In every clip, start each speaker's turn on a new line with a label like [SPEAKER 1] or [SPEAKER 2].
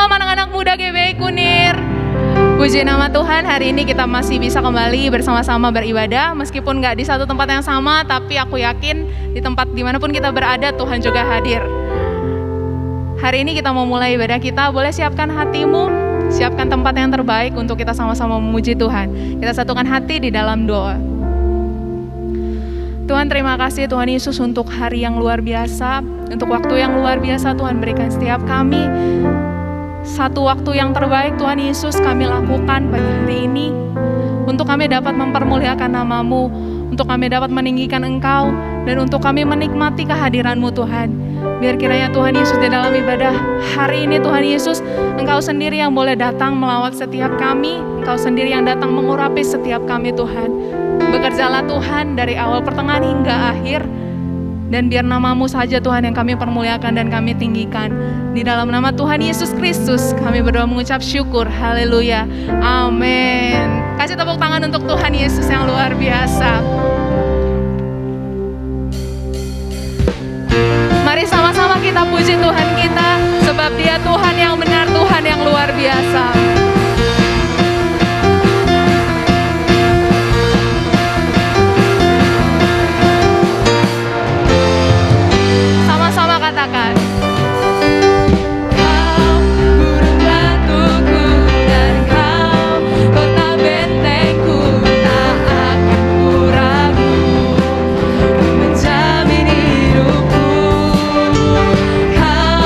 [SPEAKER 1] Shalom anak-anak muda GBI Kunir. Puji nama Tuhan, hari ini kita masih bisa kembali bersama-sama beribadah. Meskipun gak di satu tempat yang sama, tapi aku yakin di tempat dimanapun kita berada, Tuhan juga hadir. Hari ini kita mau mulai ibadah kita, boleh siapkan hatimu, siapkan tempat yang terbaik untuk kita sama-sama memuji Tuhan. Kita satukan hati di dalam doa. Tuhan, terima kasih Tuhan Yesus untuk hari yang luar biasa, untuk waktu yang luar biasa Tuhan berikan setiap kami. Satu waktu yang terbaik Tuhan Yesus kami lakukan pada hari ini, untuk kami dapat mempermuliakan nama-Mu, untuk kami dapat meninggikan Engkau, dan untuk kami menikmati kehadiran-Mu Tuhan. Biar kiranya Tuhan Yesus di dalam ibadah hari ini Tuhan Yesus, Engkau sendiri yang boleh datang melawat setiap kami, Engkau sendiri yang datang mengurapi setiap kami Tuhan. Bekerjalah Tuhan dari awal pertengahan hingga akhir, dan biar nama-Mu saja Tuhan yang kami permuliakan dan kami tinggikan. Di dalam nama Tuhan Yesus Kristus kami berdoa mengucap syukur. Haleluya. Amin. Kasih tepuk tangan untuk Tuhan Yesus yang luar biasa. Mari sama-sama kita puji Tuhan kita, sebab Dia Tuhan yang benar, Tuhan yang luar biasa. Sama-sama katakan.
[SPEAKER 2] Kau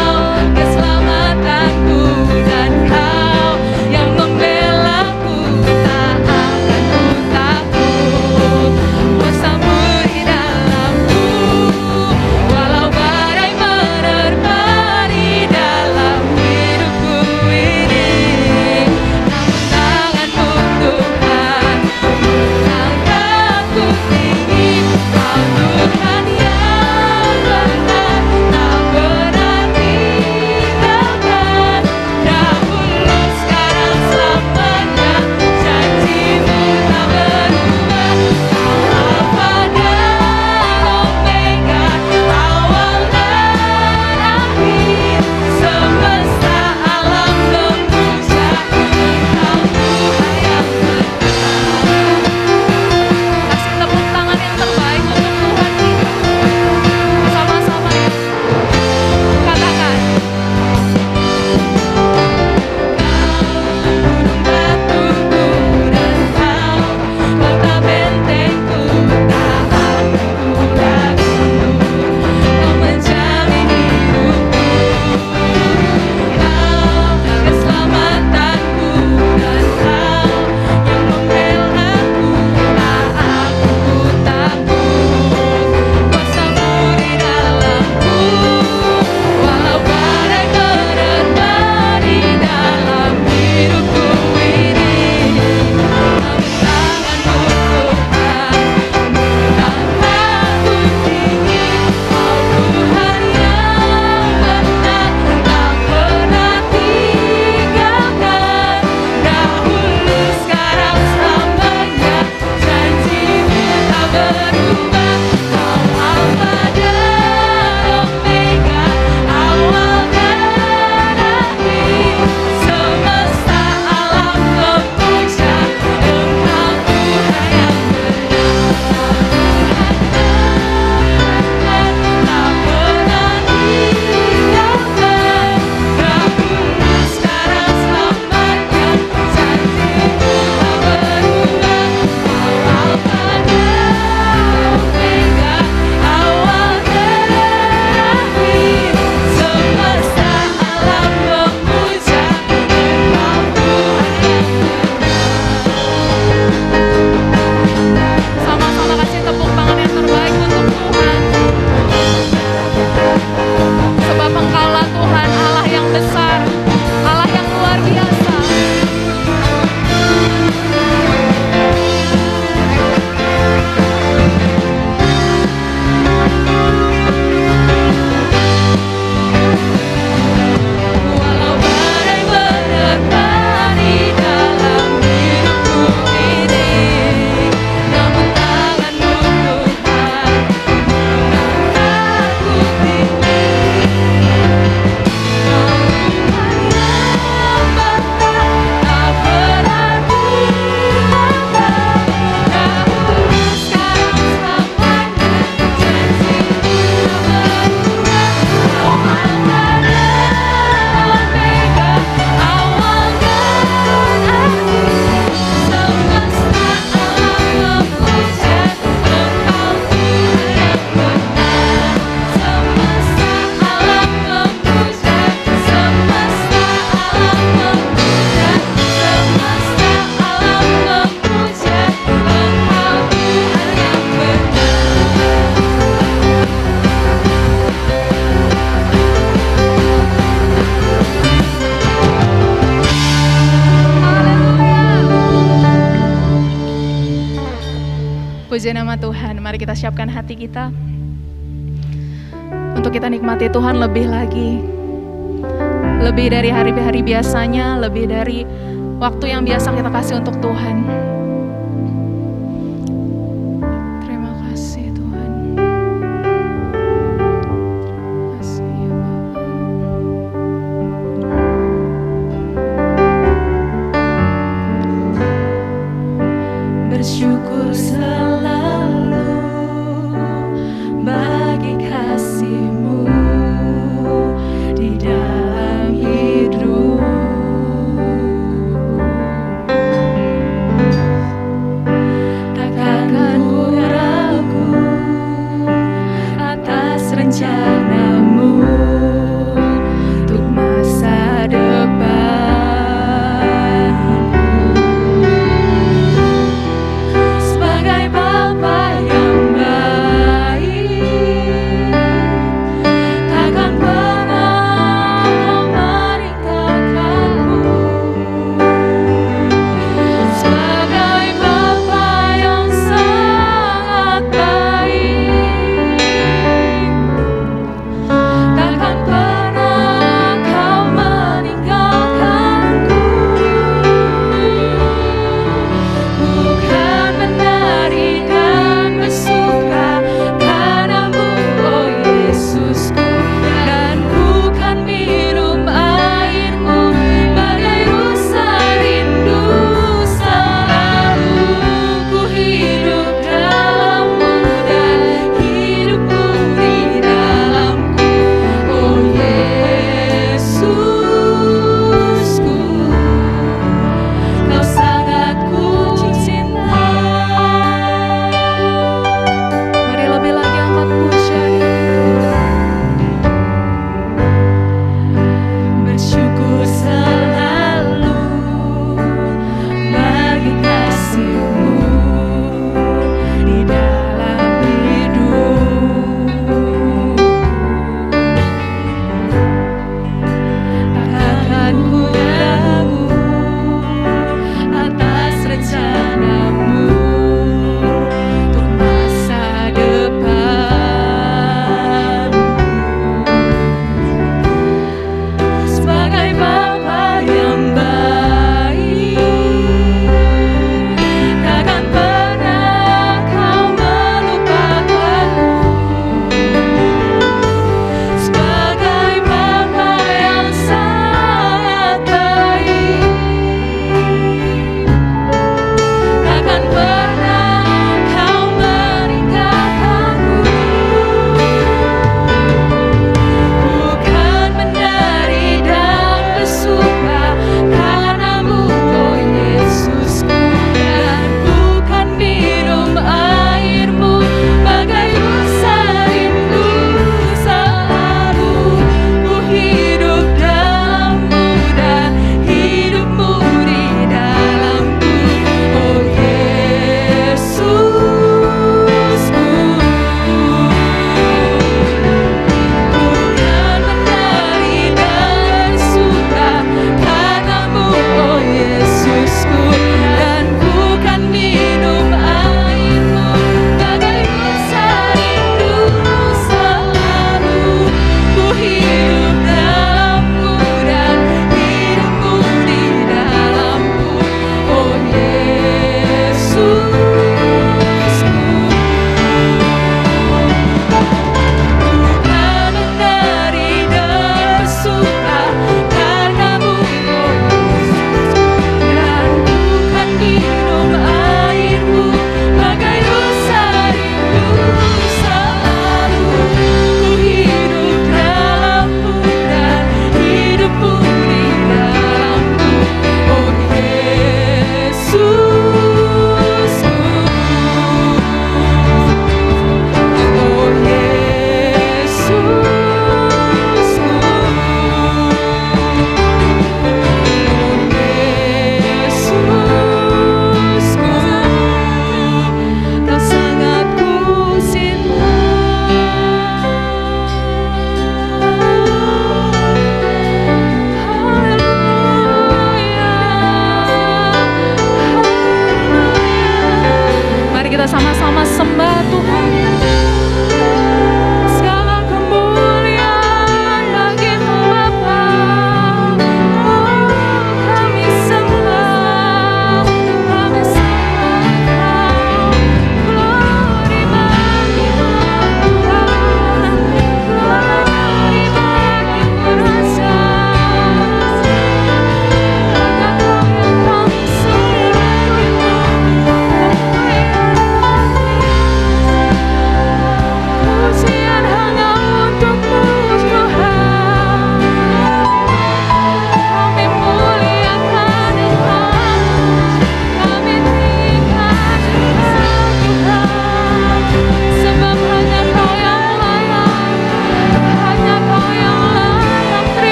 [SPEAKER 1] Puji nama Tuhan. Mari kita siapkan hati kita untuk kita nikmati Tuhan lebih lagi. Lebih dari hari-hari biasanya, lebih dari waktu yang biasa kita kasih untuk Tuhan. Terima kasih Tuhan. Terima kasih ya Bapa. Bersyukur selalu bagi kasih-Mu di dalam hidupku.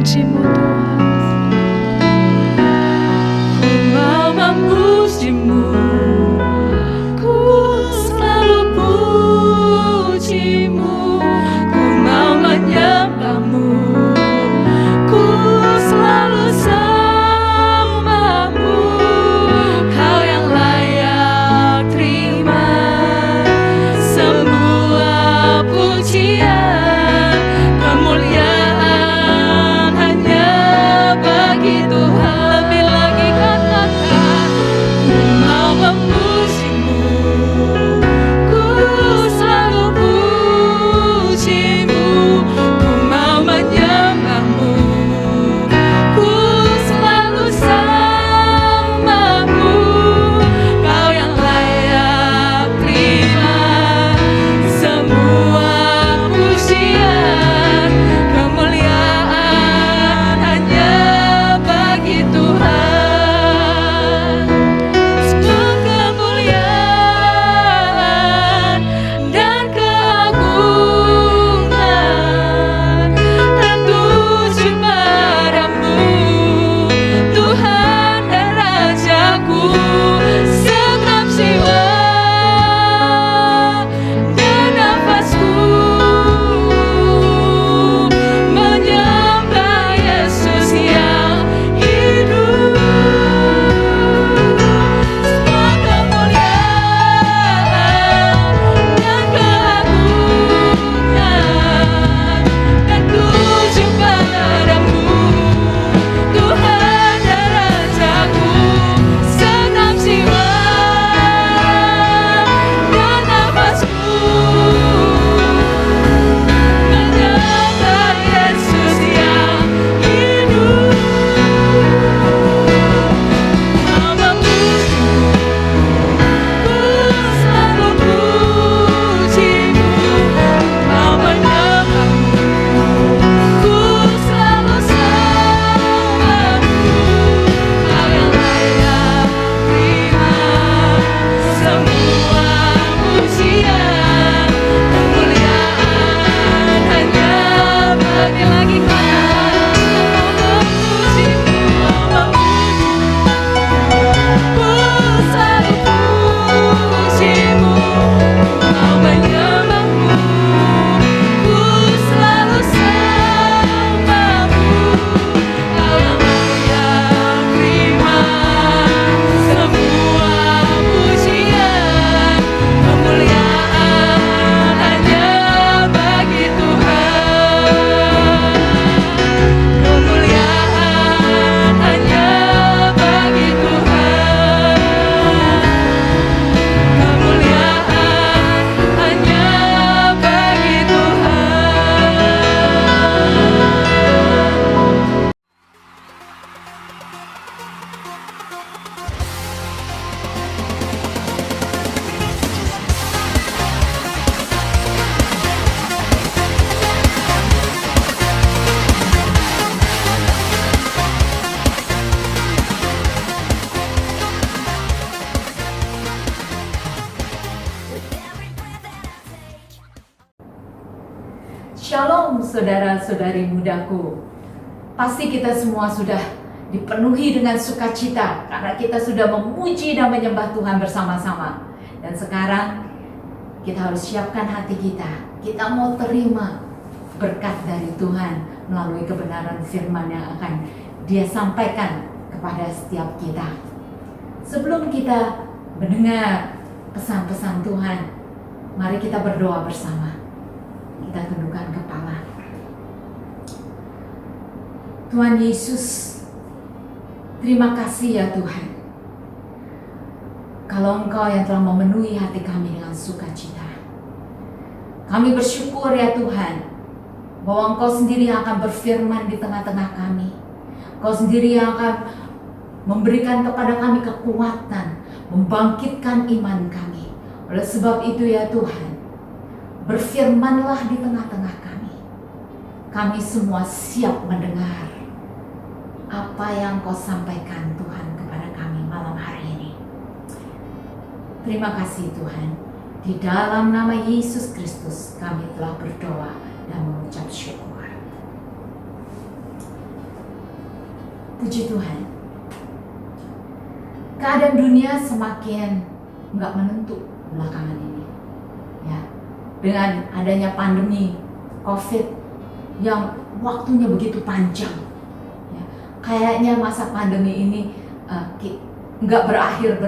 [SPEAKER 1] memuji-Mu Tuhan. Ku mau memuji-Mu, ku selalu puji-Mu, ku mau menyembah-Mu, ku selalu sembah-Mu. Kau yang layak terima semua pujian, kemuliaan hanya bagi Tuhan. Lebih lagi katakan, ku mau memuji-Mu, ku selalu puji-Mu, ku mau menyembah-Mu, ku selalu sembah-Mu. Kau yang layak terima semua pujian, kemuliaan hanya bagi Tuhan. Semua kemuliaan dan keagungan tertuju padamu, Tuhan dan Rajaku. Segenap jiwa dan nafasku menyembah Yesus yang hidup. Semua kemuliaan dan keagungan tertuju padamu, Tuhan dan Rajaku. Segenap jiwa dan nafasku menyembah Yesus yang hidup. Mau memuji-Mu, ku selalu puji-Mu, mau menyembah-Mu, ku selalu sembah-Mu. Kau yang layak terima semua pujian, kemuliaan hanya bagi lagi katakan, memuji-Mu, ku selalu puji-Mu, mau menyembah-Mu, ku selalu sembah-Mu. Kau yang layak terima semua pujian, kemuliaan hanya bagi Tuhan. Kemuliaan hanya bagi Tuhan. Kemuliaan hanya bagi Tuhan.
[SPEAKER 2] Shalom saudara-saudari mudaku. Pasti kita semua sudah dipenuhi dengan sukacita karena kita sudah memuji dan menyembah Tuhan bersama-sama. Dan sekarang kita harus siapkan hati kita. Kita mau terima berkat dari Tuhan melalui kebenaran firman yang akan Dia sampaikan kepada setiap kita. Sebelum kita mendengar pesan-pesan Tuhan, mari kita berdoa bersama. Kita tundukkan kepala. Tuhan Yesus, terima kasih ya Tuhan. Kalau Engkau yang telah memenuhi hati kami dengan sukacita. Kami bersyukur ya Tuhan, bahwa Engkau sendiri yang akan berfirman di tengah-tengah kami. Engkau sendiri yang akan memberikan kepada kami kekuatan, membangkitkan iman kami. Oleh sebab itu ya Tuhan, berfirmanlah di tengah-tengah kami. Kami semua siap mendengar apa yang Kau sampaikan Tuhan kepada kami malam hari ini. Terima kasih Tuhan. Di dalam nama Yesus Kristus kami telah berdoa dan mengucap syukur. Puji Tuhan. Keadaan dunia semakin nggak menentu belakangan ini. Ya, dengan adanya pandemi COVID yang waktunya begitu panjang. Ya, kayaknya masa pandemi ini nggak berakhir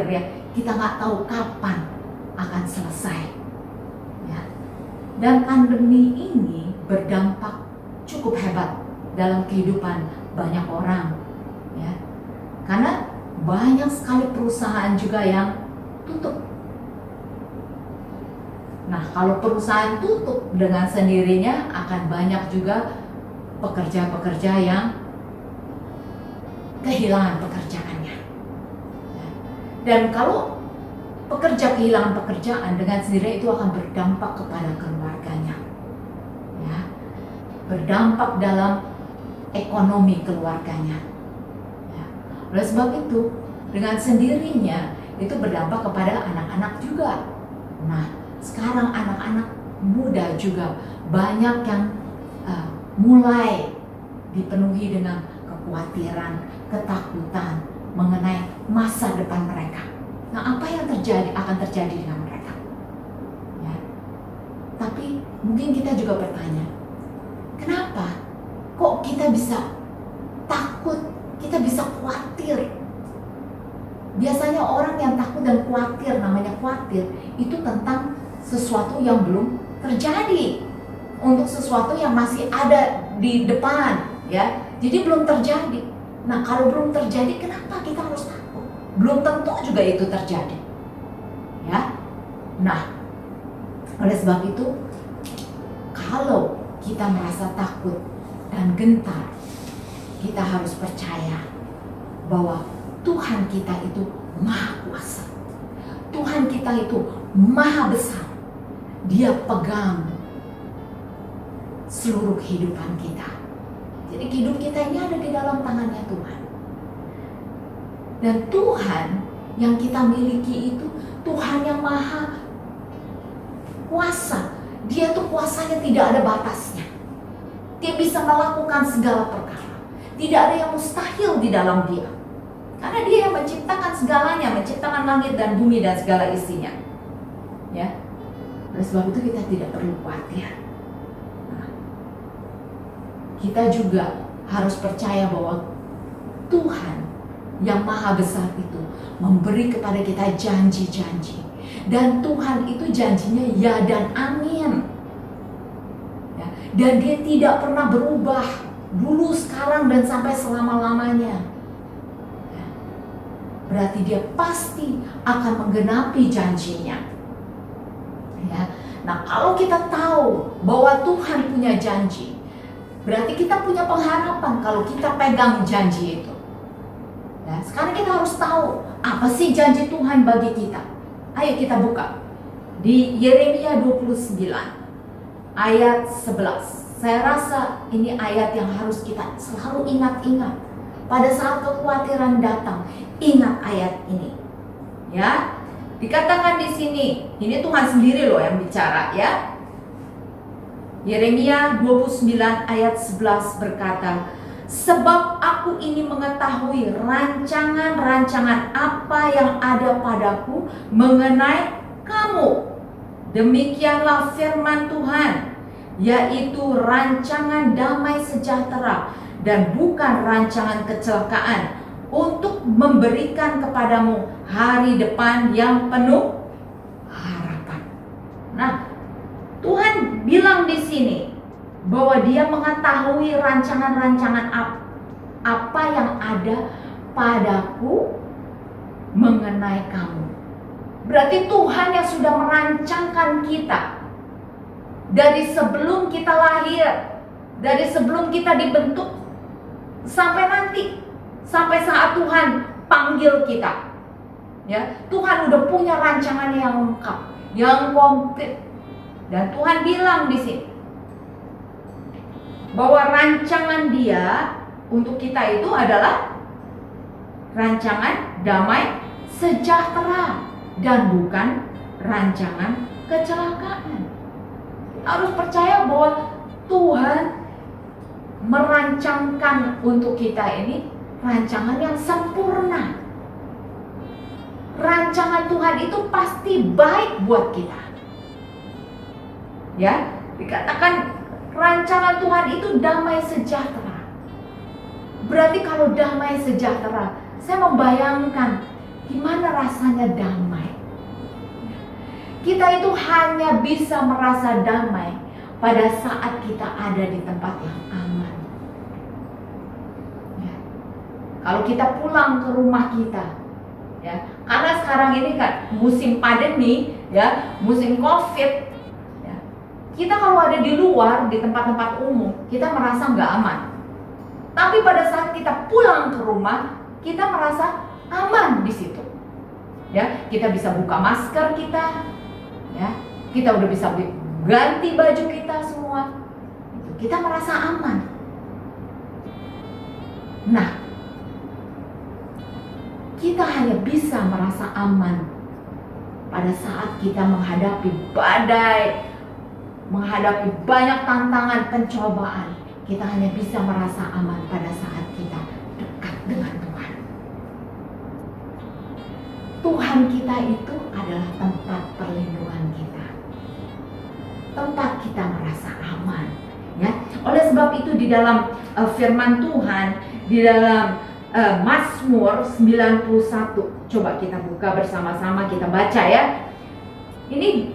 [SPEAKER 2] ya. Kita nggak tahu kapan akan selesai. Ya. Dan pandemi ini berdampak cukup hebat dalam kehidupan banyak orang. Ya. Karena banyak sekali perusahaan juga yang tutup. Nah, kalau perusahaan tutup dengan sendirinya akan banyak juga pekerja-pekerja yang kehilangan pekerjaannya. Dan kalau pekerja kehilangan pekerjaan, dengan sendirinya itu akan berdampak kepada keluarganya. Ya, berdampak dalam ekonomi keluarganya. Ya. Oleh sebab itu, dengan sendirinya itu berdampak kepada anak-anak juga. Nah, sekarang anak-anak muda juga banyak yang mulai dipenuhi dengan kekhawatiran, ketakutan mengenai masa depan mereka. Nah, apa yang akan terjadi dengan mereka? Ya. Tapi mungkin kita juga bertanya, kenapa kok kita bisa takut, kita bisa khawatir? Biasanya orang yang takut dan khawatir, namanya khawatir, itu tentang sesuatu yang belum terjadi, untuk sesuatu yang masih ada di depan, ya. Jadi belum terjadi. Nah, kalau belum terjadi, kenapa kita harus takut? Belum tentu juga itu terjadi, ya. Nah, oleh sebab itu, kalau kita merasa takut dan gentar, kita harus percaya bahwa Tuhan kita itu maha kuasa. Tuhan kita itu maha besar. Dia pegang seluruh kehidupan kita. Jadi hidup kita ini ada di dalam tangannya Tuhan. Dan Tuhan yang kita miliki itu Tuhan yang maha kuasa. Dia tuh kuasanya tidak ada batasnya. Dia bisa melakukan segala perkara. Tidak ada yang mustahil di dalam dia. Karena dia yang menciptakan segalanya, menciptakan langit dan bumi dan segala isinya. Ya. Oleh sebab itu kita tidak perlu khawatir. Nah, kita juga harus percaya bahwa Tuhan yang maha besar itu memberi kepada kita janji-janji. Dan Tuhan itu janjinya ya dan amin. Ya. Dan dia tidak pernah berubah. Dulu, sekarang, dan sampai selama-lamanya. Ya. Berarti dia pasti akan menggenapi janjinya. Ya. Nah, kalau kita tahu bahwa Tuhan punya janji, berarti kita punya pengharapan kalau kita pegang janji itu. Ya, sekarang kita harus tahu apa sih janji Tuhan bagi kita. Ayo kita buka di Yeremia 29 ayat 11. Saya rasa ini ayat yang harus kita selalu ingat-ingat. Pada saat kekhawatiran datang, ingat ayat ini. Ya, dikatakan di sini, ini Tuhan sendiri loh yang bicara, ya. Yeremia 29 ayat 11 berkata, sebab aku ini mengetahui rancangan-rancangan apa yang ada padaku mengenai kamu. Demikianlah firman Tuhan, yaitu rancangan damai sejahtera dan bukan rancangan kecelakaan, untuk memberikan kepadamu hari depan yang penuh harapan. Nah, Tuhan bilang di sini bahwa dia mengetahui rancangan-rancangan apa yang ada padaku mengenai kamu. Berarti Tuhan yang sudah merancangkan kita dari sebelum kita lahir, dari sebelum kita dibentuk, sampai nanti, sampai saat Tuhan panggil kita. Ya, Tuhan udah punya rancangan yang lengkap, yang komplit. Dan Tuhan bilang di sini bahwa rancangan Dia untuk kita itu adalah rancangan damai sejahtera dan bukan rancangan kecelakaan. Harus percaya bahwa Tuhan merancangkan untuk kita ini rancangan yang sempurna. Rancangan Tuhan itu pasti baik buat kita. Ya, dikatakan rancangan Tuhan itu damai sejahtera. Berarti kalau damai sejahtera, saya membayangkan gimana rasanya damai. Kita itu hanya bisa merasa damai pada saat kita ada di tempat yang aman. Ya. Kalau kita pulang ke rumah kita, ya, karena sekarang ini kan musim pandemi, ya, musim COVID, ya, kita kalau ada di luar di tempat-tempat umum, kita merasa nggak aman. Tapi pada saat kita pulang ke rumah, kita merasa aman di situ. Ya, kita bisa buka masker kita, ya, kita udah bisa ganti baju kita semua, kita merasa aman. Nah, kita hanya bisa merasa aman pada saat kita menghadapi badai, menghadapi banyak tantangan, pencobaan. Kita hanya bisa merasa aman pada saat kita dekat dengan Tuhan. Tuhan kita itu adalah tempat perlindungan kita, tempat kita merasa aman. Ya, oleh sebab itu di dalam firman Tuhan, di dalam Mazmur 91, coba kita buka bersama-sama, kita baca ya. Ini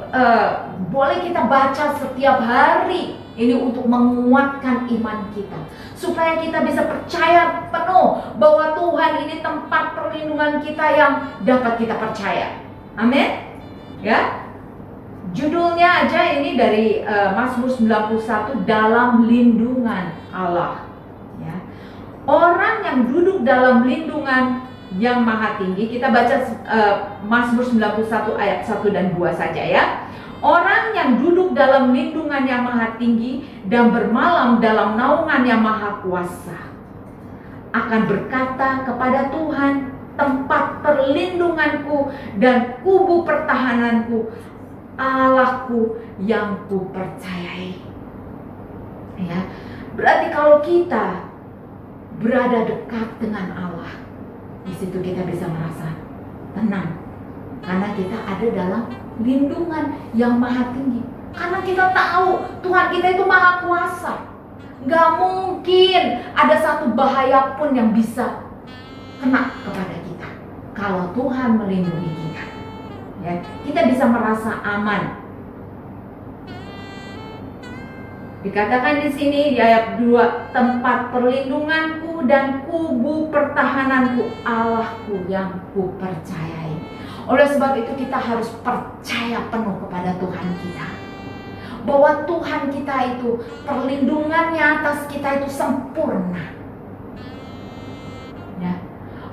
[SPEAKER 2] boleh kita baca setiap hari. Ini untuk menguatkan iman kita, supaya kita bisa percaya penuh bahwa Tuhan ini tempat perlindungan kita yang dapat kita percaya. Amin. Ya. Judulnya aja ini dari Mazmur 91, dalam lindungan Allah. Ya. Orang yang duduk dalam lindungan yang maha tinggi. Kita baca Mazmur 91 ayat 1 dan 2 saja ya. Orang yang duduk dalam lindungan yang maha tinggi dan bermalam dalam naungan yang maha kuasa akan berkata kepada Tuhan, tempat perlindunganku dan kubu pertahananku, Allahku yang kupercayai. Ya, berarti kalau kita berada dekat dengan Allah, di situ kita bisa merasa tenang, karena kita ada dalam lindungan yang maha tinggi. Karena kita tahu Tuhan kita itu maha kuasa. Gak mungkin ada satu bahaya pun yang bisa kena kepada kita kalau Tuhan melindungi kita. Ya, kita bisa merasa aman. Dikatakan di sini di ayat 2, tempat perlindunganku dan kubu pertahananku, Allahku yang kupercayai. Oleh sebab itu kita harus percaya penuh kepada Tuhan kita, bahwa Tuhan kita itu perlindungannya atas kita itu sempurna. Ya,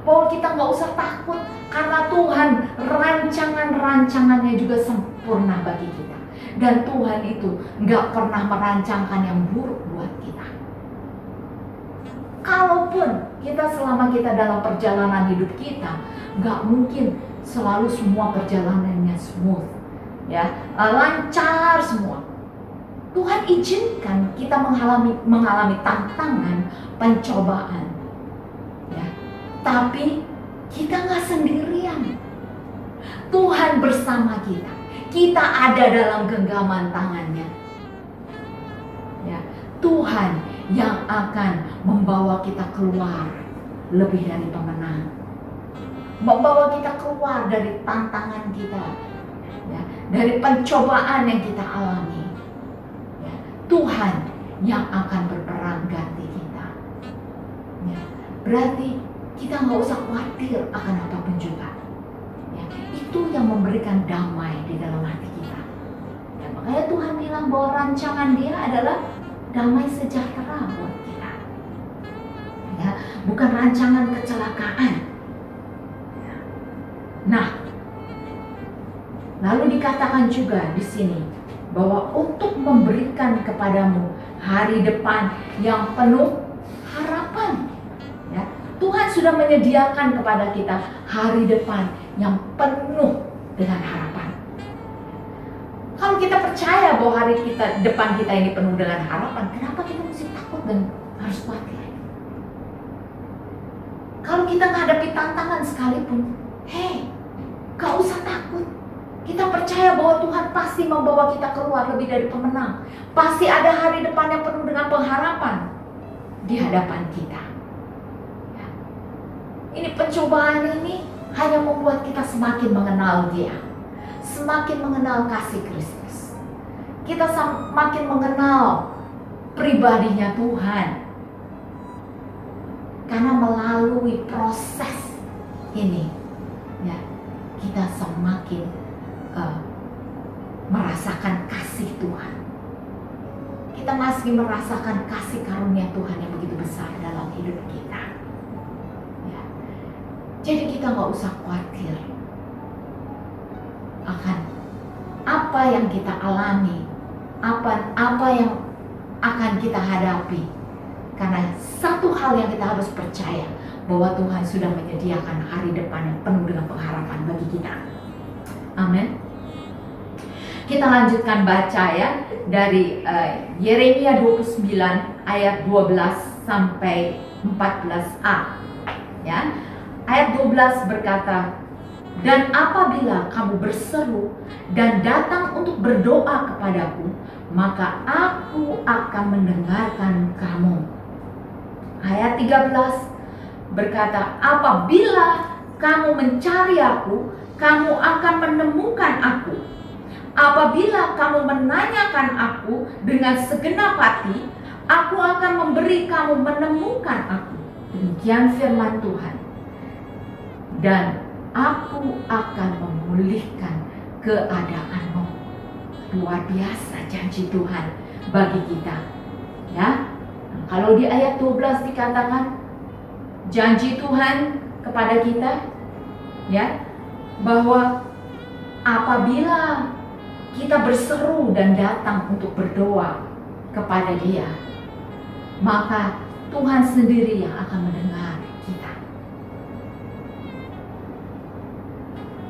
[SPEAKER 2] bahwa kita nggak usah takut karena Tuhan rancangan-rancangannya juga sempurna bagi kita. Dan Tuhan itu nggak pernah merancangkan yang buruk buat kita. Kalaupun kita selama kita dalam perjalanan hidup kita, nggak mungkin selalu semua perjalanannya smooth, ya, lancar semua. Tuhan izinkan kita mengalami tantangan, pencobaan, ya. Tapi kita nggak sendirian. Tuhan bersama kita. Kita ada dalam genggaman tangannya. Ya, Tuhan yang akan membawa kita keluar lebih dari pemenang, membawa kita keluar dari tantangan kita, ya, dari pencobaan yang kita alami. Ya, Tuhan yang akan berperang ganti kita. Ya, berarti kita nggak usah khawatir akan apapun juga. Ya, itu yang memberikan damai di dalam hati kita. Ya, makanya Tuhan bilang bahwa rancangan Dia adalah damai sejahtera buat kita. Ya, bukan rancangan kecelakaan. Nah, lalu dikatakan juga di sini bahwa untuk memberikan kepadamu hari depan yang penuh harapan. Ya, Tuhan sudah menyediakan kepada kita hari depan yang penuh dengan harapan. Kalau kita percaya bahwa hari depan kita ini penuh dengan harapan, kenapa kita mesti takut dan harus khawatir? Kalau kita menghadapi tantangan sekalipun, hei, gak usah takut. Kita percaya bahwa Tuhan pasti membawa kita keluar lebih dari pemenang. Pasti ada hari depan yang penuh dengan pengharapan di hadapan kita. Ya. Ini pencobaan ini hanya membuat kita semakin mengenal Dia, semakin mengenal kasih Kristus. Kita semakin mengenal pribadinya Tuhan. Karena melalui proses ini, ya, kita semakin merasakan kasih Tuhan. Kita masih merasakan kasih karunia Tuhan yang begitu besar dalam hidup kita. Ya. Jadi kita nggak usah khawatir akan apa yang kita alami, apa yang akan kita hadapi. Karena satu hal yang kita harus percaya, bahwa Tuhan sudah menyediakan hari depan yang penuh dengan pengharapan bagi kita. Amin. Kita lanjutkan baca ya dari Yeremia 29 ayat 12 sampai 14a. Ya. Ayat 12 berkata, "Dan apabila kamu berseru dan datang untuk berdoa kepadaku, maka aku akan mendengarkan kamu." Ayat 13 berkata, "Apabila kamu mencari aku, kamu akan menemukan aku. Apabila kamu menanyakan aku dengan segenap hati, aku akan memberi kamu menemukan aku." Demikian firman Tuhan. "Dan aku akan memulihkan keadaanmu." Luar biasa janji Tuhan bagi kita. Ya. Kalau di ayat 12 dikatakan janji Tuhan kepada kita, ya, bahwa apabila kita berseru dan datang untuk berdoa kepada Dia, maka Tuhan sendiri yang akan mendengar kita.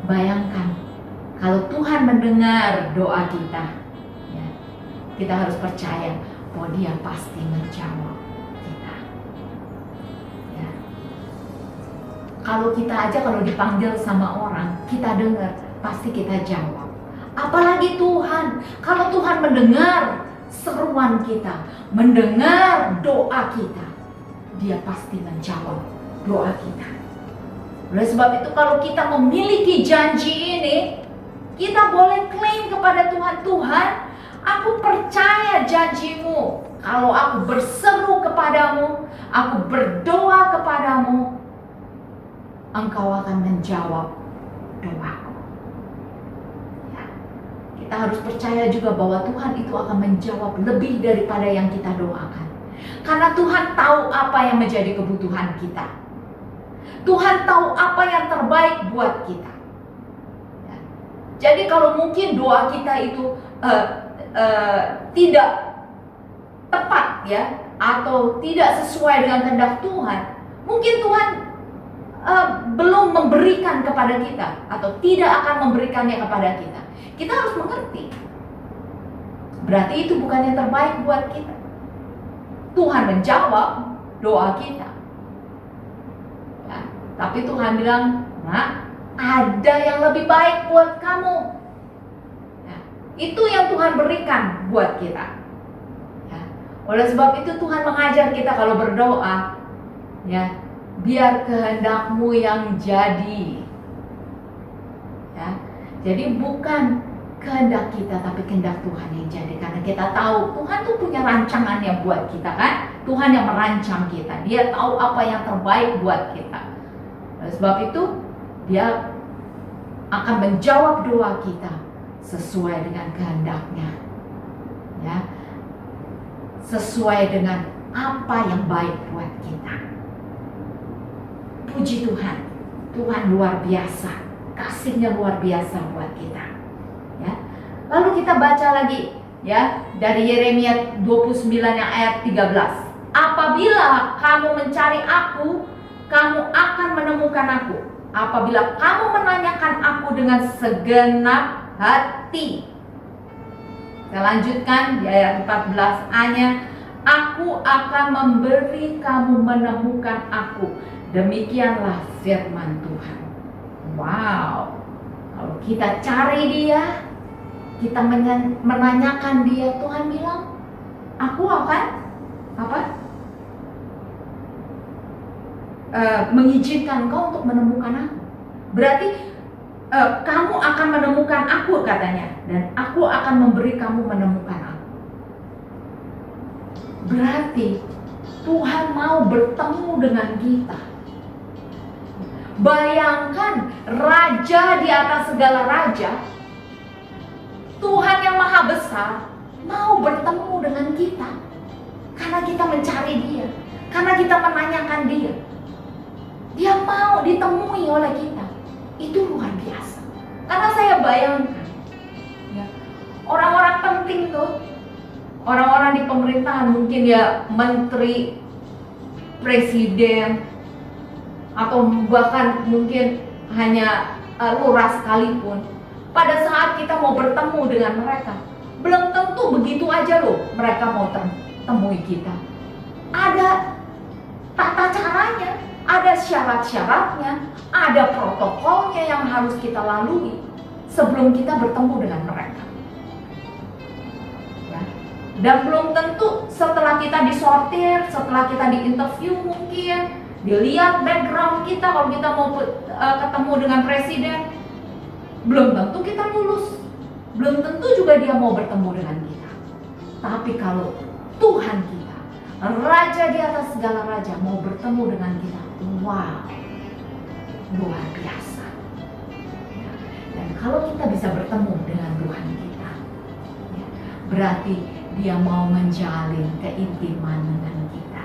[SPEAKER 2] Bayangkan kalau Tuhan mendengar doa kita, ya, kita harus percaya bahwa Dia pasti menjawab kita. Ya. Kalau kita aja kalau dipanggil sama orang, kita dengar, pasti kita jawab. Apalagi Tuhan, kalau Tuhan mendengar seruan kita, mendengar doa kita, Dia pasti menjawab doa kita. Oleh sebab itu kalau kita memiliki janji ini, kita boleh klaim kepada Tuhan, "Tuhan, aku percaya janji-Mu. Kalau aku berseru kepadamu, aku berdoa kepadamu, Engkau akan menjawab doaku." Ya. Kita harus percaya juga bahwa Tuhan itu akan menjawab lebih daripada yang kita doakan. Karena Tuhan tahu apa yang menjadi kebutuhan kita. Tuhan tahu apa yang terbaik buat kita. Ya. Jadi kalau mungkin doa kita itu tidak tepat, ya, atau tidak sesuai dengan kehendak Tuhan, mungkin Tuhan belum memberikan kepada kita atau tidak akan memberikannya kepada kita. Kita harus mengerti, berarti itu bukan yang terbaik buat kita. Tuhan menjawab doa kita, ya, tapi Tuhan bilang, "Nah, ada yang lebih baik buat kamu." Itu yang Tuhan berikan buat kita. Ya. Oleh sebab itu Tuhan mengajar kita kalau berdoa, ya, biar kehendak-Mu yang jadi. Ya. Jadi bukan kehendak kita, tapi kehendak Tuhan yang jadi. Karena kita tahu Tuhan tuh punya rancangannya buat kita, kan? Tuhan yang merancang kita. Dia tahu apa yang terbaik buat kita. Oleh sebab itu Dia akan menjawab doa kita sesuai dengan kehendak-Nya, ya, sesuai dengan apa yang baik buat kita. Puji Tuhan, Tuhan luar biasa, kasih-Nya luar biasa buat kita. Ya. Lalu kita baca lagi, ya, dari Yeremia 29 yang ayat 13. "Apabila kamu mencari aku, kamu akan menemukan aku. Apabila kamu menanyakan aku dengan segenap hati." Kita lanjutkan di ayat 14a-nya, "Aku akan memberi kamu menemukan aku Demikianlah firman Tuhan. Wow, kalau kita cari Dia, kita menanyakan Dia, Tuhan bilang, aku akan mengizinkan kau untuk menemukan aku. Berarti kamu akan menemukan aku, katanya, dan aku akan memberi kamu menemukan aku. Berarti Tuhan mau bertemu dengan kita. Bayangkan, Raja di atas segala raja, Tuhan yang maha besar, mau bertemu dengan kita. Karena kita mencari Dia, karena kita menanyakan Dia. Dia mau ditemui oleh kita. Itu luar biasa. Karena saya bayangkan, ya, orang-orang penting tuh, orang-orang di pemerintahan, mungkin ya menteri, presiden, atau bahkan mungkin hanya lurah sekalipun, pada saat kita mau bertemu dengan mereka, belum tentu begitu aja loh mereka mau temui kita. Ada tata caranya, ada syarat-syaratnya, ada protokolnya yang harus kita lalui sebelum kita bertemu dengan mereka. Ya. Dan belum tentu setelah kita disortir, setelah kita diinterview mungkin, dilihat background kita, kalau kita mau ketemu dengan presiden, belum tentu kita lulus, belum tentu juga dia mau bertemu dengan kita. Tapi kalau Tuhan kita, Raja di atas segala raja, mau bertemu dengan kita, wow, luar biasa. Ya. Dan kalau kita bisa bertemu dengan Tuhan kita, ya, berarti Dia mau menjalin keintiman dengan kita,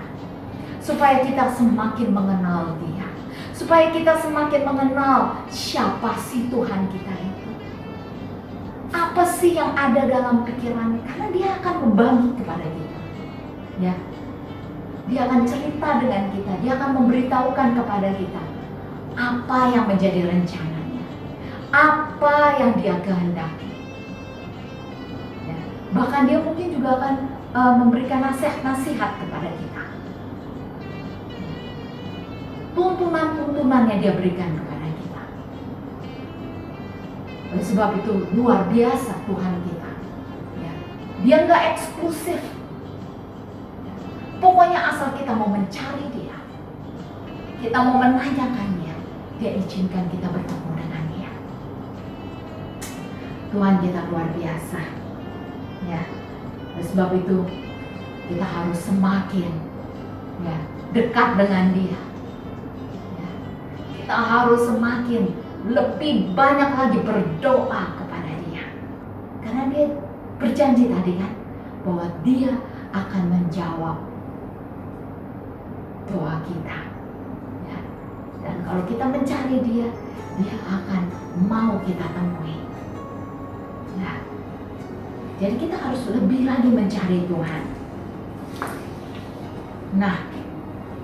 [SPEAKER 2] supaya kita semakin mengenal Dia, supaya kita semakin mengenal siapa sih Tuhan kita itu. Apa sih yang ada dalam pikirannya? Karena Dia akan berbagi kepada kita. Ya. Dia akan cerita dengan kita, Dia akan memberitahukan kepada kita apa yang menjadi rencananya, apa yang Dia kehendaki. Ya. Bahkan Dia mungkin juga akan memberikan nasihat-nasihat kepada kita. Tuntunan-tuntunannya Dia berikan kepada kita. Oleh sebab itu luar biasa Tuhan kita. Ya. Dia nggak eksklusif. Pokoknya asal kita mau mencari Dia, kita mau menanyakan Dia, Dia izinkan kita bertemu dengan Dia. Tuhan kita luar biasa. Ya. Oleh sebab itu kita harus semakin, ya, dekat dengan Dia. Kita harus semakin lebih banyak lagi berdoa kepada Dia. Karena Dia berjanji tadi kan, bahwa Dia akan menjawab doa kita. Ya. Dan kalau kita mencari Dia, Dia akan mau kita temui. Nah, jadi kita harus lebih lagi mencari Tuhan. Nah,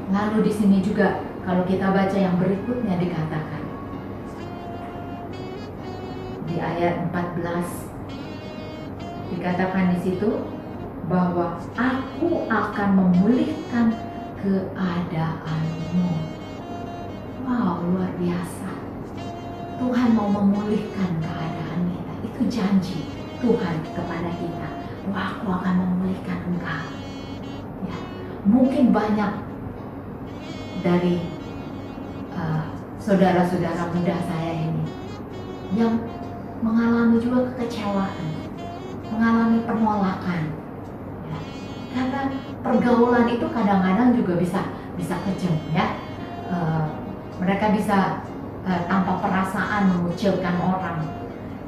[SPEAKER 2] lalu di sini juga kalau kita baca yang berikutnya dikatakan di ayat 14, dikatakan di situ bahwa aku akan memulihkan keadaanmu. Wow, luar biasa. Tuhan mau memulihkan keadaan kita. Itu janji Tuhan kepada kita, bahwa aku akan memulihkan engkau. Ya, mungkin banyak dari saudara-saudara muda saya ini yang mengalami juga kekecewaan, mengalami penolakan, ya. Karena pergaulan itu kadang-kadang juga bisa kejam, ya. Mereka bisa tanpa perasaan mengucilkan orang,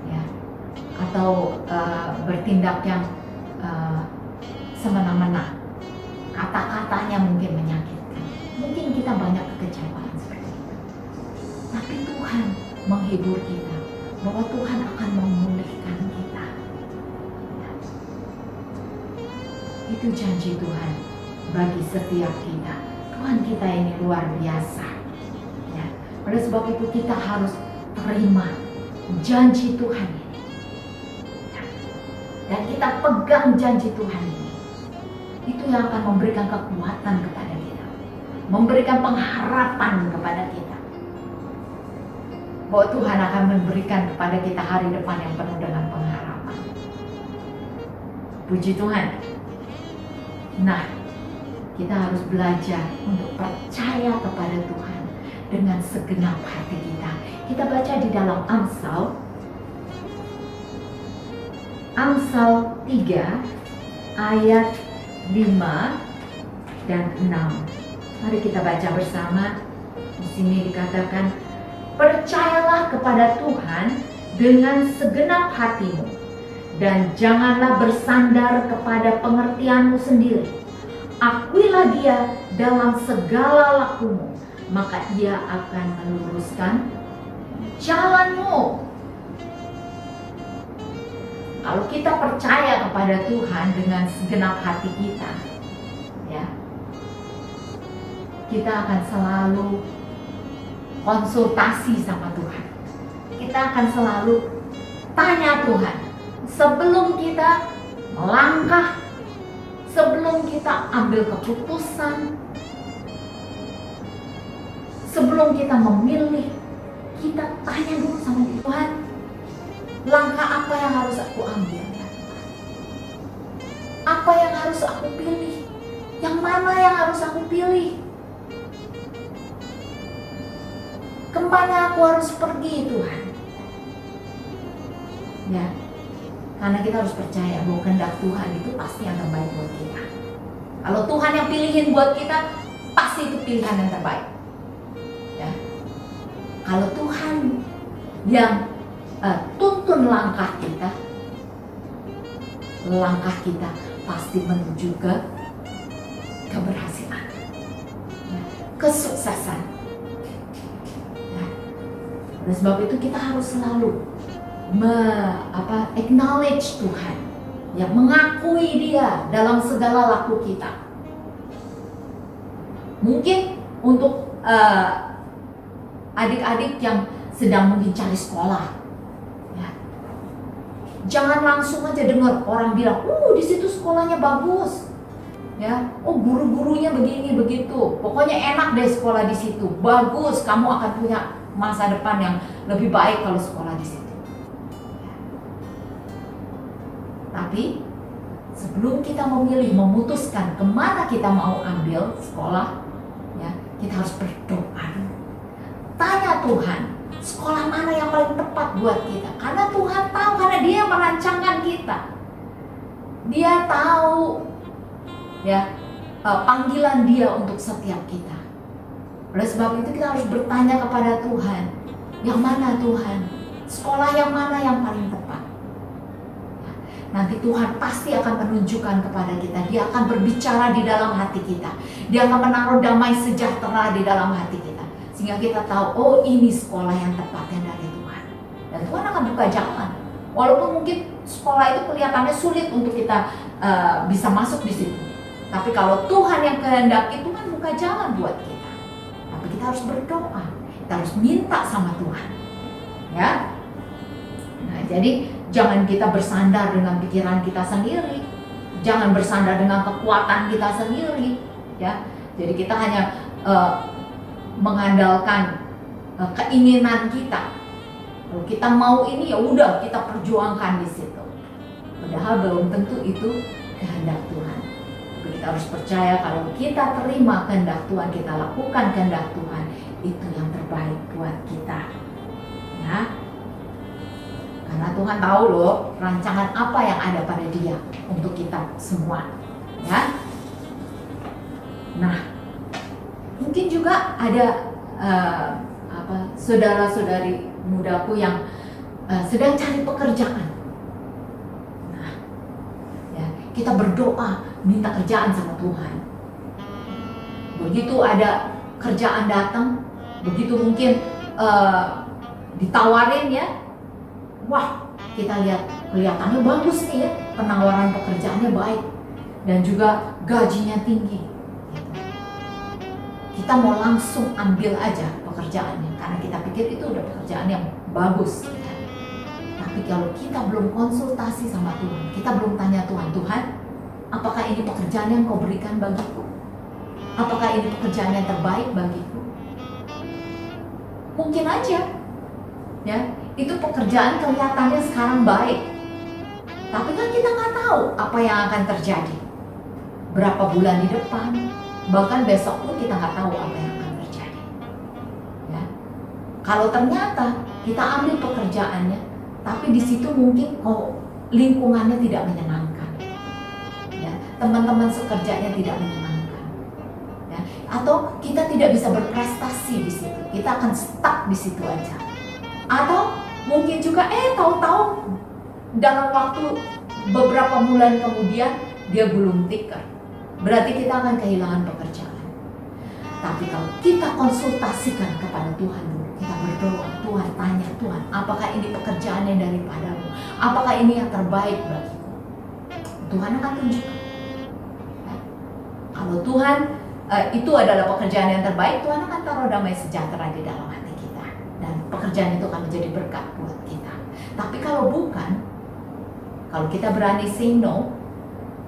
[SPEAKER 2] ya, atau bertindak yang semena-mena, kata-katanya mungkin menyakitkan. Mungkin kita banyak kekecewaan seperti itu. Tapi Tuhan menghibur kita bahwa Tuhan akan memulihkan kita. Ya. Itu janji Tuhan bagi setiap kita. Tuhan kita ini luar biasa. Ya. Oleh sebab itu kita harus terima janji Tuhan ini. Ya. Dan kita pegang janji Tuhan ini. Itu yang akan memberikan kekuatan kepada kita. memberikan pengharapan kepada kita, bahwa Tuhan akan memberikan kepada kita hari depan yang penuh dengan pengharapan. Puji Tuhan. Nah, kita harus belajar untuk percaya kepada Tuhan dengan segenap hati kita. Kita baca di dalam Amsal 3 ayat 5 dan 6. Mari kita baca bersama. Di sini dikatakan, percayalah kepada Tuhan dengan segenap hatimu dan janganlah bersandar kepada pengertianmu sendiri. Akuilah Dia dalam segala lakumu, maka Ia akan meluruskan jalanmu. Kalau kita percaya kepada Tuhan dengan segenap hati kita, ya, kita akan selalu konsultasi sama Tuhan. Kita akan selalu tanya Tuhan sebelum kita melangkah, sebelum kita ambil keputusan, sebelum kita memilih, kita tanya dulu sama Tuhan, langkah apa yang harus aku ambil, ya Tuhan? Apa yang harus aku pilih? Yang mana yang harus aku pilih? Kemana aku harus pergi, Tuhan? Ya, karena kita harus percaya bahwa kehendak Tuhan itu pasti yang terbaik buat kita. Kalau Tuhan yang pilihin buat kita, pasti itu pilihan yang terbaik. Ya. Kalau Tuhan yang tuntun langkah kita pasti menuju ke keberhasilan, ya, kesuksesan. Ya. Oleh sebab itu kita harus selalu acknowledge Tuhan, ya, mengakui Dia dalam segala laku kita. Mungkin untuk adik-adik yang sedang mungkin cari sekolah, ya, jangan langsung aja dengar orang bilang, di situ sekolahnya bagus, ya, guru-gurunya begini begitu, pokoknya enak deh sekolah di situ, bagus, kamu akan punya masa depan yang lebih baik kalau sekolah di situ. Tapi sebelum kita memilih, memutuskan kemana kita mau ambil sekolah, ya, kita harus berdoa dulu. Tanya Tuhan, sekolah mana yang paling tepat buat kita? Karena Tuhan tahu, karena Dia merancangkan kita. Dia tahu, ya, panggilan Dia untuk setiap kita. Oleh sebab itu kita harus bertanya kepada Tuhan, yang mana Tuhan? Sekolah yang mana yang paling tepat? Nanti Tuhan pasti akan menunjukkan kepada kita. Dia akan berbicara di dalam hati kita. Dia akan menaruh damai sejahtera di dalam hati kita, sehingga kita tahu, ini sekolah yang tepatnya dari Tuhan. Dan Tuhan akan buka jalan. Walaupun mungkin sekolah itu kelihatannya sulit untuk kita bisa masuk di situ. Tapi kalau Tuhan yang kehendaki, Tuhan buka jalan buat kita. Tapi kita harus berdoa. Kita harus minta sama Tuhan. Ya. Nah, jadi jangan kita bersandar dengan pikiran kita sendiri, jangan bersandar dengan kekuatan kita sendiri, ya. Jadi kita hanya mengandalkan keinginan kita. Kalau kita mau ini, ya udah kita perjuangkan di situ. Padahal belum tentu itu kehendak Tuhan. Tapi kita harus percaya kalau kita terima kehendak Tuhan, kita lakukan kehendak Tuhan, itu yang terbaik buat kita. Ya. Karena Tuhan tahu loh rancangan apa yang ada pada Dia untuk kita semua, ya. Nah, mungkin juga ada saudara-saudari mudaku yang sedang cari pekerjaan. Nah, ya, kita berdoa minta kerjaan sama Tuhan. Begitu ada kerjaan datang, begitu mungkin ditawarin, ya. Wah, kita lihat kelihatannya bagus nih, ya, penawaran pekerjaannya baik dan juga gajinya tinggi. Kita mau langsung ambil aja pekerjaannya karena kita pikir itu udah pekerjaan yang bagus. Ya. Tapi kalau kita belum konsultasi sama Tuhan, kita belum tanya Tuhan, apakah ini pekerjaan yang Kau berikan bagiku? Apakah ini pekerjaan yang terbaik bagiku? Mungkin aja, ya, itu pekerjaan kelihatannya sekarang baik, tapi kan kita nggak tahu apa yang akan terjadi. Berapa bulan di depan, bahkan besok pun kita nggak tahu apa yang akan terjadi. Ya. Kalau ternyata kita ambil pekerjaannya, tapi di situ mungkin lingkungannya tidak menyenangkan, ya, teman-teman sekerjanya tidak menyenangkan, ya, atau kita tidak bisa berprestasi di situ, kita akan stuck di situ aja. Atau mungkin juga tahu-tahu dalam waktu beberapa bulan kemudian dia gulung tikar, berarti kita akan kehilangan pekerjaan. Tapi kalau kita konsultasikan kepada Tuhan dulu, kita berdoa, Tuhan tanya Tuhan, apakah ini pekerjaan yang daripadamu? Apakah ini yang terbaik bagiku? Tuhan akan tunjukkan. Ya. Kalau Tuhan itu adalah pekerjaan yang terbaik, Tuhan akan taruh damai sejahtera di dalam hati kita. Dan pekerjaan itu akan menjadi berkat buat kita. Tapi kalau bukan, kalau kita berani say no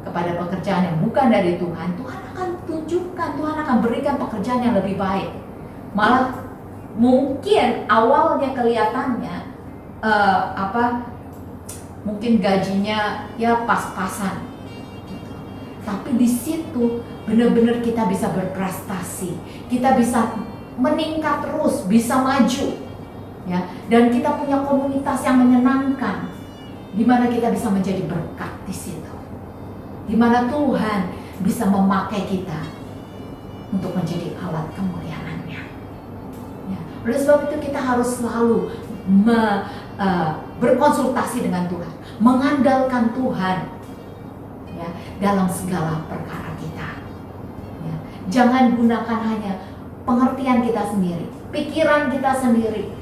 [SPEAKER 2] kepada pekerjaan yang bukan dari Tuhan, Tuhan akan tunjukkan, Tuhan akan berikan pekerjaan yang lebih baik. Malah mungkin awalnya kelihatannya mungkin gajinya ya pas-pasan, tapi di situ benar-benar kita bisa berprestasi, kita bisa meningkat terus, bisa maju, ya, dan kita punya komunitas yang menyenangkan, di mana kita bisa menjadi berkat di situ, di mana Tuhan bisa memakai kita untuk menjadi alat kemuliaan-Nya. Ya, oleh sebab itu kita harus selalu berkonsultasi dengan Tuhan, mengandalkan Tuhan, ya, dalam segala perkara kita. Ya, jangan gunakan hanya pengertian kita sendiri, pikiran kita sendiri.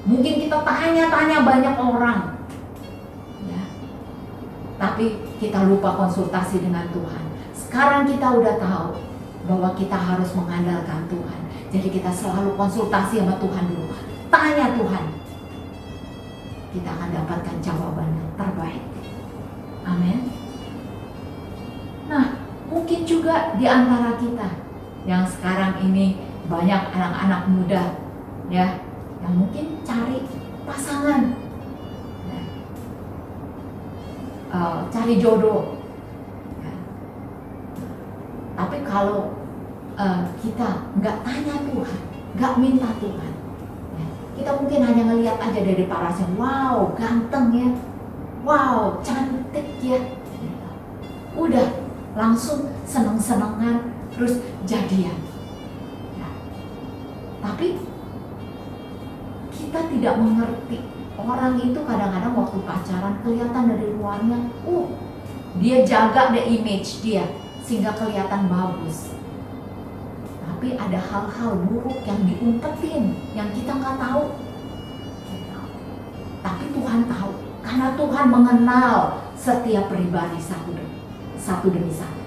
[SPEAKER 2] Mungkin kita tanya-tanya banyak orang, ya, tapi kita lupa konsultasi dengan Tuhan. Sekarang kita udah tahu bahwa kita harus mengandalkan Tuhan. Jadi kita selalu konsultasi sama Tuhan dulu. Tanya Tuhan. Kita akan dapatkan jawaban yang terbaik. Amin. Nah, mungkin juga di antara kita yang sekarang ini banyak anak-anak muda, ya, yang mungkin cari pasangan, ya, cari jodoh. Ya. Tapi kalau kita nggak tanya Tuhan, nggak minta Tuhan, ya, kita mungkin hanya ngelihat aja dari parasnya, wow ganteng ya, wow cantik ya, gitu. Udah langsung seneng-senengan terus jadian, ya. Tapi kita tidak mengerti, orang itu kadang-kadang waktu pacaran kelihatan dari luarnya, dia jaga the image dia sehingga kelihatan bagus. Tapi ada hal-hal buruk yang diumpetin, yang kita nggak tahu. Tapi Tuhan tahu, karena Tuhan mengenal setiap pribadi satu demi satu.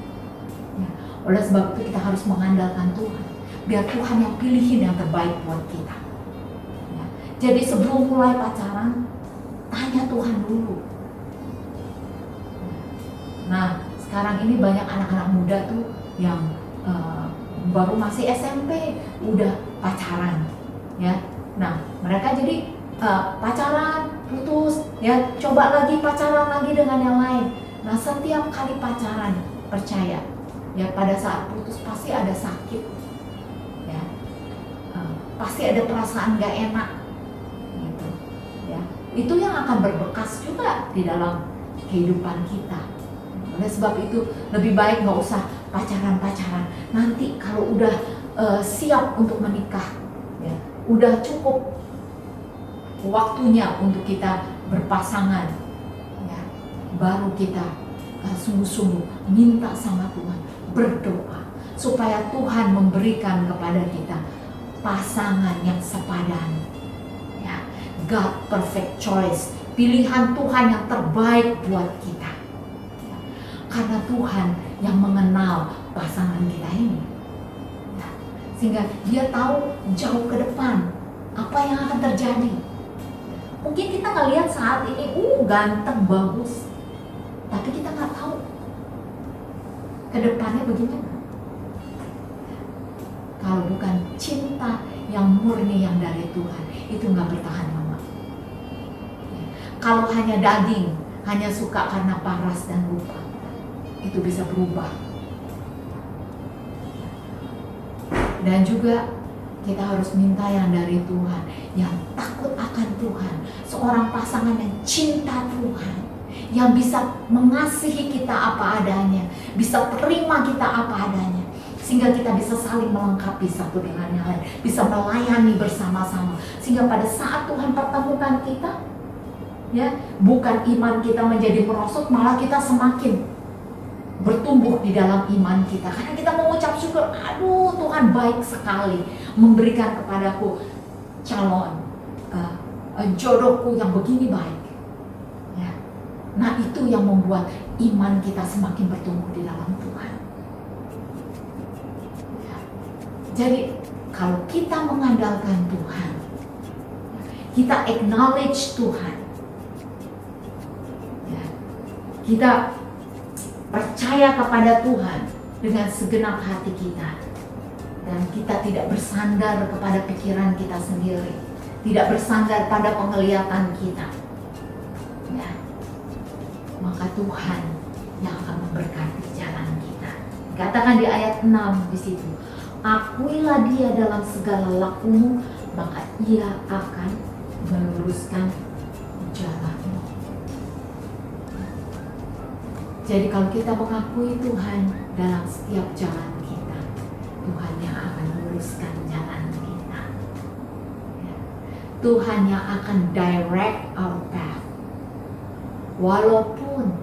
[SPEAKER 2] Ya. Oleh sebab itu kita harus mengandalkan Tuhan, biar Tuhan yang pilihin yang terbaik buat kita. Ya. Jadi sebelum mulai pacaran, tanya Tuhan dulu. Nah, sekarang ini banyak anak-anak muda tuh yang baru masih SMP udah pacaran, ya. Nah, mereka jadi pacaran, putus, ya, coba lagi pacaran lagi dengan yang lain. Nah, setiap kali pacaran, percaya, ya, pada saat putus pasti ada sakit, ya, pasti ada perasaan gak enak, gitu, ya. Itu yang akan berbekas juga di dalam kehidupan kita. Oleh sebab itu lebih baik nggak usah pacaran-pacaran. Nanti kalau udah siap untuk menikah, ya, udah cukup waktunya untuk kita berpasangan, ya, baru kita sungguh-sungguh minta sama Tuhan, berdoa supaya Tuhan memberikan kepada kita pasangan yang sepadan, ya, God perfect choice, pilihan Tuhan yang terbaik buat kita. Karena Tuhan yang mengenal pasangan kita ini, ya, sehingga Dia tahu jauh ke depan apa yang akan terjadi. Mungkin kita ngelihat saat ini, ganteng, bagus, tapi kita nggak tahu ke depannya bagaimana. cinta yang murni yang dari Tuhan itu nggak bertahan lama. Kalau hanya daging, hanya suka karena paras dan lupa, itu bisa berubah. Dan juga kita harus minta yang dari Tuhan, yang takut akan Tuhan, seorang pasangan yang cinta Tuhan, yang bisa mengasihi kita apa adanya, bisa terima kita apa adanya, sehingga kita bisa saling melengkapi satu dengan yang lain, bisa melayani bersama-sama, sehingga pada saat Tuhan pertemukan kita, ya, bukan iman kita menjadi merosot, malah kita semakin bertumbuh di dalam iman kita, karena kita mengucap syukur, aduh Tuhan baik sekali memberikan kepadaku calon jodohku yang begini baik, ya. Nah itu yang membuat iman kita semakin bertumbuh di dalam Tuhan, ya. Jadi kalau kita mengandalkan Tuhan, kita acknowledge Tuhan, ya, kita percaya kepada Tuhan dengan segenap hati kita, dan kita tidak bersandar kepada pikiran kita sendiri, tidak bersandar pada penglihatan kita, ya, maka Tuhan yang akan memberkati jalan kita. Katakan di ayat 6 di situ, akuilah Dia dalam segala lakumu, maka Ia akan meluruskan jalanmu. Jadi kalau kita mengakui Tuhan dalam setiap jalan kita, Tuhan yang akan luruskan jalan kita, ya. Tuhan yang akan direct our path. Walaupun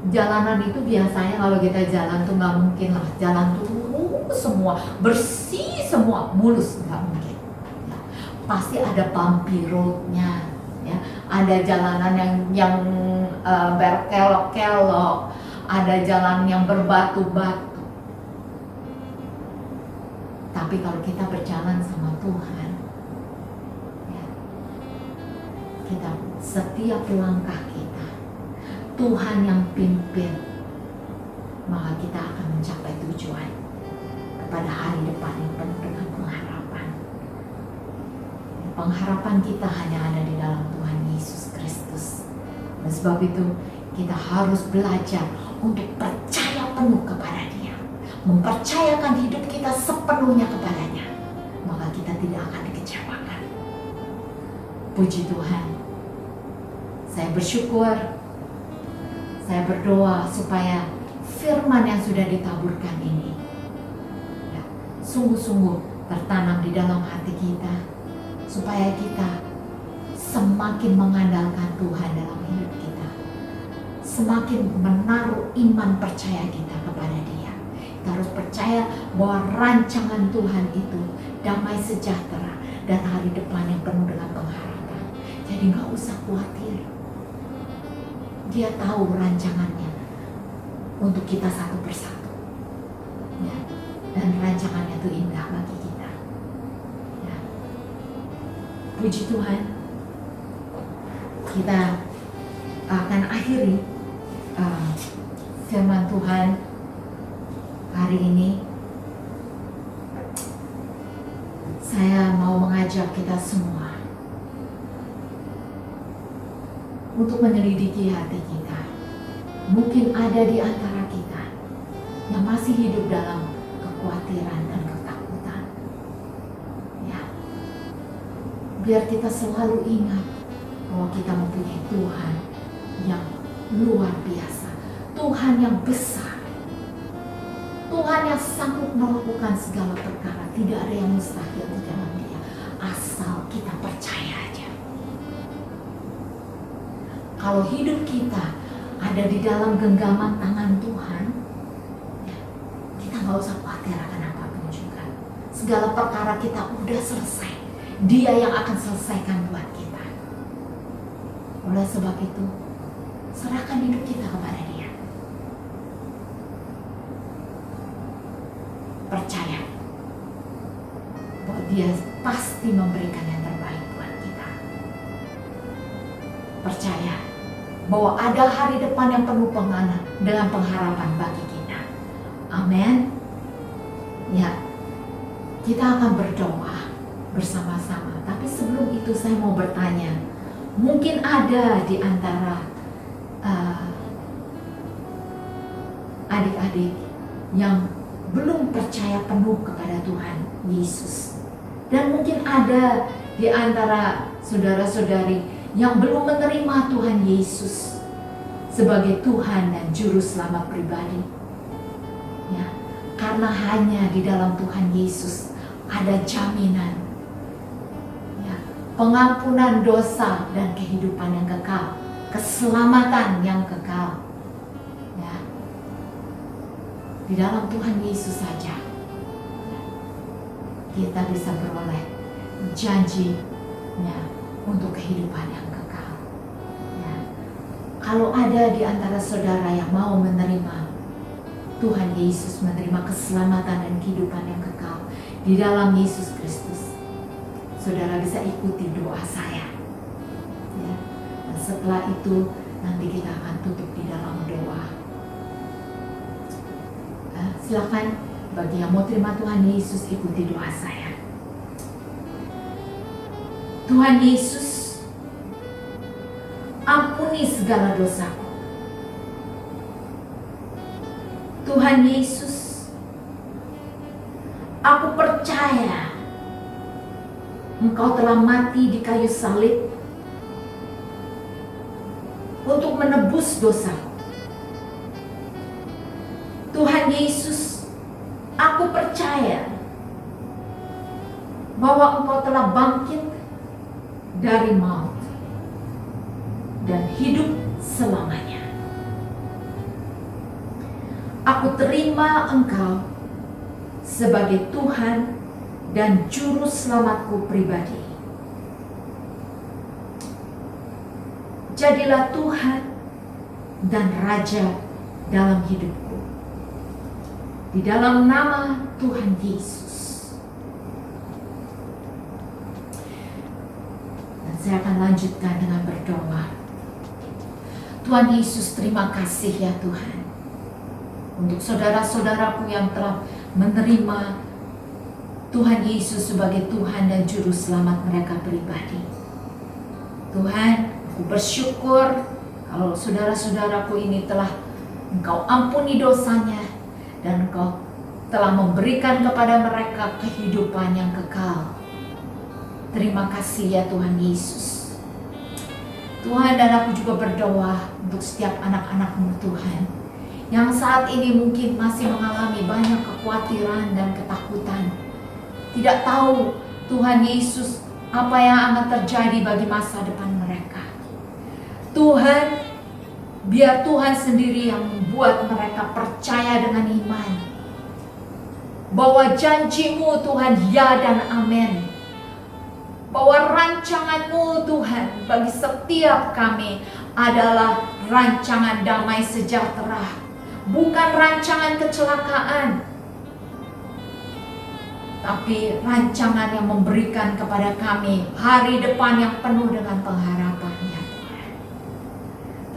[SPEAKER 2] jalanan itu biasanya kalau kita jalan tuh nggak mungkin lah jalan tuh semua bersih semua mulus, nggak mungkin, ya. Pasti ada bumpy roadnya, ya. Ada jalanan yang berkelok-kelok, ada jalan yang berbatu-batu. Tapi kalau kita berjalan sama Tuhan, ya, kita setiap langkah kita Tuhan yang pimpin, maka kita akan mencapai tujuan kepada hari depan yang penuh dengan pengharapan. Pengharapan kita hanya ada di dalam Tuhan Yesus Kristus. Dan sebab itu kita harus belajar untuk percaya penuh kepada Dia, mempercayakan hidup kita sepenuhnya kepadanya, maka kita tidak akan dikecewakan. Puji Tuhan. Saya bersyukur, saya berdoa supaya firman yang sudah ditaburkan ini, ya, sungguh-sungguh tertanam di dalam hati kita, supaya kita semakin mengandalkan Tuhan dalam hidup kita, semakin menaruh iman percaya kita kepada Dia. Kita harus percaya bahwa rancangan Tuhan itu damai sejahtera dan hari depan yang penuh dengan pengharapan. Jadi gak usah khawatir. Dia tahu rancangannya untuk kita satu persatu, ya. Dan rancangannya itu indah bagi kita, ya. Puji Tuhan. Kita akan akhiri firman Tuhan hari ini. Saya mau mengajak kita semua untuk menyelidiki hati kita. Mungkin ada di antara kita yang masih hidup dalam kekhawatiran dan ketakutan, ya. Biar kita selalu ingat bahwa kita mempunyai Tuhan yang luar biasa, Tuhan yang besar, Tuhan yang sanggup melakukan segala perkara. Tidak ada yang mustahil di dalam Dia, asal kita percaya aja. Kalau hidup kita ada di dalam genggaman tangan Tuhan, ya, kita gak usah khawatir akan apapun juga. Segala perkara kita udah selesai, Dia yang akan selesaikan buat kita. Oleh sebab itu, serahkan hidup kita kepada Dia. Percaya bahwa Dia pasti memberikan yang terbaik buat kita. Percaya bahwa ada hari depan yang penuh dengan pengharapan bagi kita. Amin. Ya, kita akan berdoa bersama-sama. Tapi sebelum itu saya mau bertanya, mungkin ada di antara adik-adik yang belum percaya penuh kepada Tuhan Yesus. Dan mungkin ada di antara saudara-saudari yang belum menerima Tuhan Yesus sebagai Tuhan dan Juru Selamat pribadi. Ya, karena hanya di dalam Tuhan Yesus ada jaminan, ya, pengampunan dosa dan kehidupan yang kekal, keselamatan yang kekal. Ya, di dalam Tuhan Yesus saja kita bisa beroleh janjinya untuk kehidupan yang kekal. Ya. Kalau ada di antara saudara yang mau menerima Tuhan Yesus, menerima keselamatan dan kehidupan yang kekal di dalam Yesus Kristus, saudara bisa ikuti doa saya. Ya. Dan setelah itu nanti kita akan tutup di dalam doa. Silakan bagi yang mau terima Tuhan Yesus, ikuti doa saya. Tuhan Yesus, ampuni segala dosaku. Tuhan Yesus, aku percaya Engkau telah mati di kayu salib untuk menebus dosaku. Tuhan Yesus, aku percaya bahwa Engkau telah bangkit dari maut dan hidup selamanya. Aku terima Engkau sebagai Tuhan dan Juru Selamatku pribadi. Jadilah Tuhan dan Raja dalam hidupku. Di dalam nama Tuhan Yesus. Dan saya akan lanjutkan dengan berdoa. Tuhan Yesus, terima kasih ya Tuhan, untuk saudara-saudaraku yang telah menerima Tuhan Yesus sebagai Tuhan dan Juru Selamat mereka pribadi. Tuhan, aku bersyukur kalau saudara-saudaraku ini telah Engkau ampuni dosanya dan Engkau telah memberikan kepada mereka kehidupan yang kekal. Terima kasih ya Tuhan Yesus. Tuhan, dan aku juga berdoa untuk setiap anak-anak-Mu Tuhan, yang saat ini mungkin masih mengalami banyak kekhawatiran dan ketakutan. Tidak tahu Tuhan Yesus apa yang akan terjadi bagi masa depan mereka. Tuhan, biar Tuhan sendiri yang membuat mereka percaya dengan iman bahwa janji-Mu Tuhan ya dan amin. Bahwa rancangan-Mu Tuhan bagi setiap kami adalah rancangan damai sejahtera, bukan rancangan kecelakaan, tapi rancangan yang memberikan kepada kami hari depan yang penuh dengan pengharapan ya Tuhan.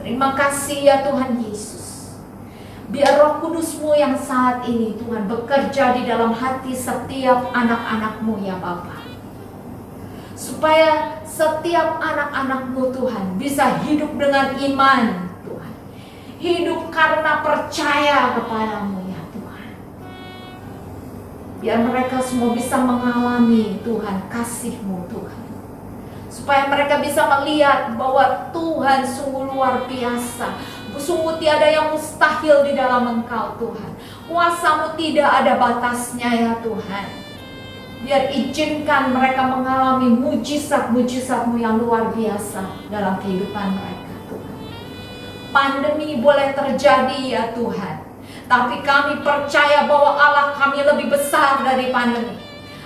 [SPEAKER 2] Terima kasih ya Tuhan Yesus. Biar Roh Kudus-Mu yang saat ini Tuhan bekerja di dalam hati setiap anak-anak-Mu ya Bapa, supaya setiap anak-anak-Mu Tuhan bisa hidup dengan iman Tuhan, hidup karena percaya kepadamu ya Tuhan. Biar mereka semua bisa mengalami Tuhan kasih-Mu Tuhan, supaya mereka bisa melihat bahwa Tuhan sungguh luar biasa, sungguh tiada yang mustahil di dalam Engkau Tuhan. Kuasa-Mu tidak ada batasnya ya Tuhan. Biar izinkan mereka mengalami mujizat-mujizat-Mu yang luar biasa dalam kehidupan mereka Tuhan. Pandemi boleh terjadi ya Tuhan, tapi kami percaya bahwa Allah kami lebih besar dari pandemi.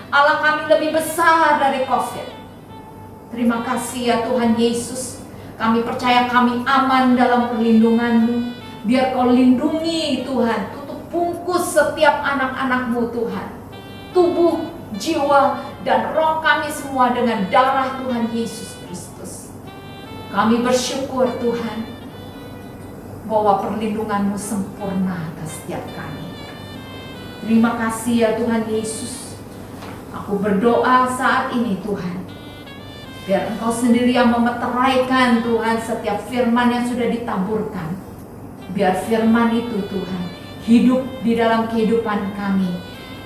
[SPEAKER 2] Allah kami lebih besar dari COVID. Terima kasih ya Tuhan Yesus. Kami percaya kami aman dalam perlindungan-Mu. Biar Kau lindungi Tuhan, tutup bungkus setiap anak-anak-Mu Tuhan, tubuh, jiwa, dan roh kami semua dengan darah Tuhan Yesus Kristus. Kami bersyukur Tuhan bahwa perlindungan-Mu sempurna atas setiap kami. Terima kasih ya Tuhan Yesus. Aku berdoa saat ini Tuhan, biar Engkau sendiri yang memeteraikan Tuhan setiap firman yang sudah ditaburkan. Biar firman itu Tuhan hidup di dalam kehidupan kami.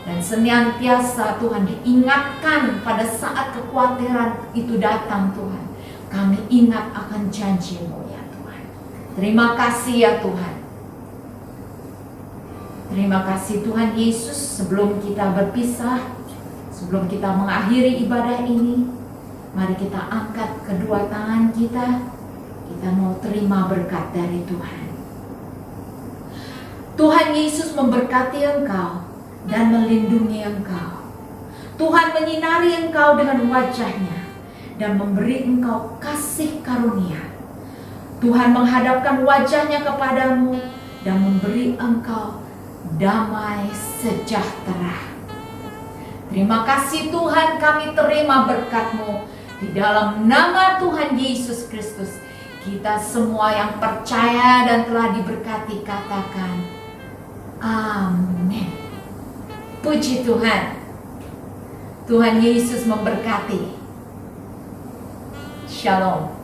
[SPEAKER 2] Dan senantiasa Tuhan diingatkan pada saat kekhawatiran itu datang Tuhan. Kami ingat akan janji-Mu ya Tuhan. Terima kasih ya Tuhan. Terima kasih Tuhan Yesus. Sebelum kita berpisah, sebelum kita mengakhiri ibadah ini, mari kita angkat kedua tangan kita. Kita mau terima berkat dari Tuhan. Tuhan Yesus memberkati engkau dan melindungi engkau. Tuhan menyinari engkau dengan wajah-Nya dan memberi engkau kasih karunia. Tuhan menghadapkan wajah-Nya kepadamu dan memberi engkau damai sejahtera. Terima kasih Tuhan, kami terima berkat-Mu. Di dalam nama Tuhan Yesus Kristus, kita semua yang percaya dan telah diberkati katakan amin. Puji Tuhan. Tuhan Yesus memberkati. Shalom.